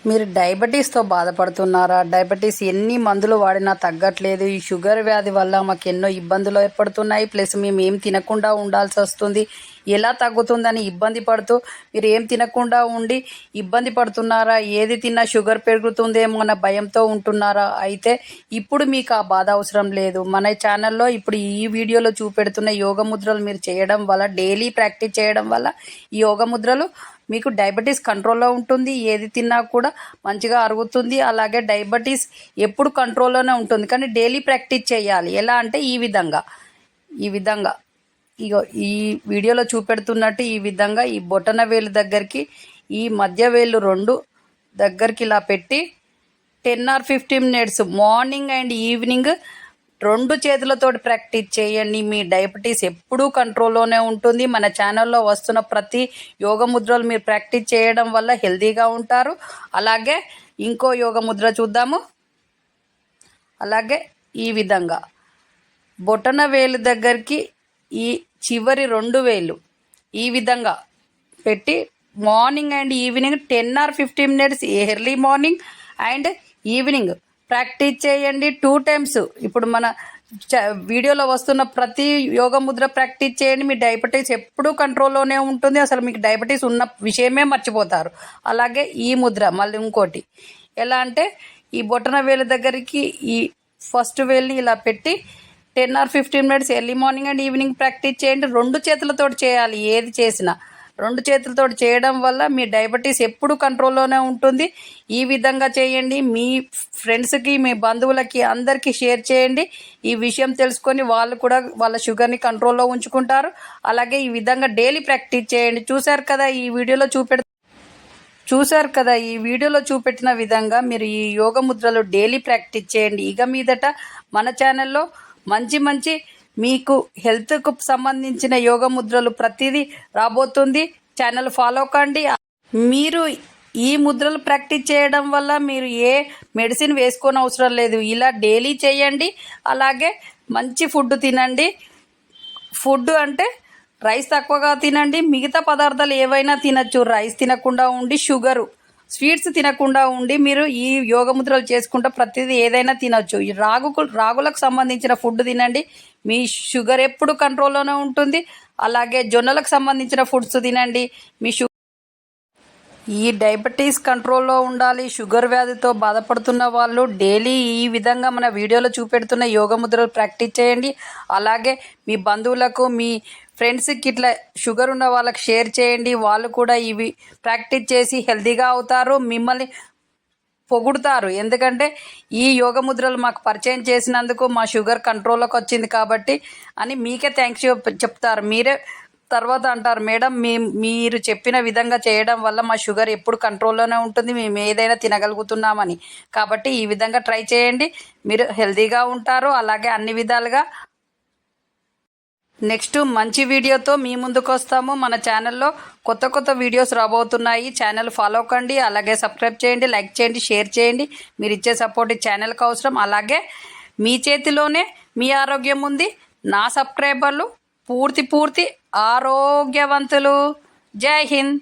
మీరు డయాబెటీస్తో బాధపడుతున్నారా? డయాబెటీస్ ఎన్ని మందులు వాడినా తగ్గట్లేదు. ఈ షుగర్ వ్యాధి వల్ల మాకు ఎన్నో ఇబ్బందులు ఏర్పడుతున్నాయి. ప్లస్ మేము ఏం తినకుండా ఉండాల్సి వస్తుంది. ఎలా తగ్గుతుందని ఇబ్బంది పడుతూ మీరు ఏం తినకుండా ఉండి ఇబ్బంది పడుతున్నారా? ఏది తిన్నా షుగర్ పెరుగుతుందేమో అన్న భయంతో ఉంటున్నారా? అయితే ఇప్పుడు మీకు ఆ బాధ అవసరం లేదు. మన ఛానల్లో ఇప్పుడు ఈ వీడియోలో చూపెడుతున్న యోగ ముద్రలు మీరు చేయడం వల్ల, డైలీ ప్రాక్టీస్ చేయడం వల్ల ఈ యోగ ముద్రలు మీకు డయాబెటీస్ కంట్రోల్లో ఉంటుంది. ఏది తిన్నా కూడా మంచిగా అరుగుతుంది. అలాగే డయాబెటీస్ ఎప్పుడు కంట్రోల్లోనే ఉంటుంది, కానీ డైలీ ప్రాక్టీస్ చేయాలి. ఎలా అంటే ఈ విధంగా ఇగో ఈ వీడియోలో చూపెడుతున్నట్టు ఈ విధంగా ఈ బొటన వేలు దగ్గరికి ఈ మధ్య వేలు రెండు దగ్గరికి ఇలా పెట్టి 10 or 15 minutes morning and evening రెండు చేతులతోటి ప్రాక్టీస్ చేయండి. మీ డయాబెటీస్ ఎప్పుడూ కంట్రోల్లోనే ఉంటుంది. మన ఛానల్లో వస్తున్న ప్రతి యోగ ముద్రలు మీరు ప్రాక్టీస్ చేయడం వల్ల హెల్తీగా ఉంటారు. అలాగే ఇంకో యోగ ముద్ర చూద్దాము. అలాగే ఈ విధంగా బొటన వేలు దగ్గరికి ఈ చివరి రెండు వేలు ఈ విధంగా పెట్టి morning and evening 10 or 15 minutes early morning and evening practice చేయండి 2 times. ఇప్పుడు మన వీడియోలో వస్తున్న ప్రతి యోగ ముద్ర ప్రాక్టీస్ చేయండి. మీ డయాబెటీస్ ఎప్పుడూ కంట్రోల్లోనే ఉంటుంది. అసలు మీకు డయాబెటీస్ ఉన్న విషయమే మర్చిపోతారు. అలాగే ఈ ముద్ర మళ్ళీ ఇంకోటి ఎలా అంటే ఈ బొటన వేలు దగ్గరికి ఈ ఫస్ట్ వేలుని ఇలా పెట్టి 10 or 15 minutes early morning and evening practice చేయండి. రెండు చేతులతో చేయాలి. ఏది చేసినా రెండు చేతులతో చేయడం వల్ల మీ డయాబెటీస్ ఎప్పుడు కంట్రోల్లోనే ఉంటుంది. ఈ విధంగా చేయండి. మీ ఫ్రెండ్స్కి, మీ బంధువులకి అందరికీ షేర్ చేయండి. ఈ విషయం తెలుసుకొని వాళ్ళు కూడా వాళ్ళ షుగర్ని కంట్రోల్లో ఉంచుకుంటారు. అలాగే ఈ విధంగా డైలీ ప్రాక్టీస్ చేయండి. చూశారు కదా ఈ వీడియోలో చూపెట్టిన విధంగా మీరు ఈ యోగ ముద్రలు డైలీ ప్రాక్టీస్ చేయండి. ఇక మీదట మన ఛానల్లో మంచి మీకు హెల్త్కు సంబంధించిన యోగ ముద్రలు ప్రతిదీ రాబోతుంది. ఛానల్ ఫాలో కండి. మీరు ఈ ముద్రలు ప్రాక్టీస్ చేయడం వల్ల మీరు ఏ మెడిసిన్ వేసుకోని అవసరం లేదు. ఇలా డైలీ చేయండి. అలాగే మంచి ఫుడ్ తినండి. ఫుడ్ అంటే రైస్ తక్కువగా తినండి. మిగతా పదార్థాలు ఏవైనా తినచ్చు. రైస్ తినకుండా ఉండి, స్వీట్స్ తినకుండా ఉండి మీరు ఈ యోగ ముద్రలు చేసుకుంటూ ప్రతిదీ ఏదైనా తినచ్చు. ఈ రాగులకు సంబంధించిన ఫుడ్ తినండి. మీ షుగర్ ఎప్పుడు కంట్రోల్లోనే ఉంటుంది. అలాగే జొన్నలకు సంబంధించిన ఫుడ్స్ తినండి. ఈ డయాబెటీస్ కంట్రోల్లో ఉండాలి. షుగర్ వ్యాధితో బాధపడుతున్న వాళ్ళు డైలీ ఈ విధంగా మన వీడియోలో చూపెడుతున్న యోగ ముద్రలు ప్రాక్టీస్ చేయండి. అలాగే మీ బంధువులకు, మీ ఫ్రెండ్స్కి ఇట్లా షుగర్ ఉన్న వాళ్ళకి షేర్ చేయండి. వాళ్ళు కూడా ఇవి ప్రాక్టీస్ చేసి హెల్తీగా అవుతారు, మిమ్మల్ని పొగుడుతారు. ఎందుకంటే ఈ యోగ ముద్రలు మాకు పరిచయం చేసినందుకు మా షుగర్ కంట్రోల్లోకి వచ్చింది కాబట్టి అని మీకే థ్యాంక్స్ చెప్తారు. మీరే తర్వాత అంటారు, మేడం మీరు చెప్పిన విధంగా చేయడం వల్ల మా షుగర్ ఎప్పుడు కంట్రోల్లోనే ఉంటుంది, మేము ఏదైనా తినగలుగుతున్నామని. కాబట్టి ఈ విధంగా ట్రై చేయండి. మీరు హెల్తీగా ఉంటారు. అలాగే అన్ని విధాలుగా నెక్స్ట్ మంచి వీడియోతో మీ ముందుకు వస్తాము. మన ఛానల్లో కొత్త వీడియోస్ రాబోతున్నాయి. ఛానల్ ఫాలో కండి. అలాగే సబ్స్క్రైబ్ చేయండి, లైక్ చేయండి, షేర్ చేయండి. మీరు ఇచ్చే సపోర్ట్ ఈ ఛానల్కి అవసరం. అలాగే మీ చేతిలోనే మీ ఆరోగ్యం ఉంది. నా సబ్స్క్రైబర్లు పూర్తి ఆరోగ్యవంతులు. జై హింద్.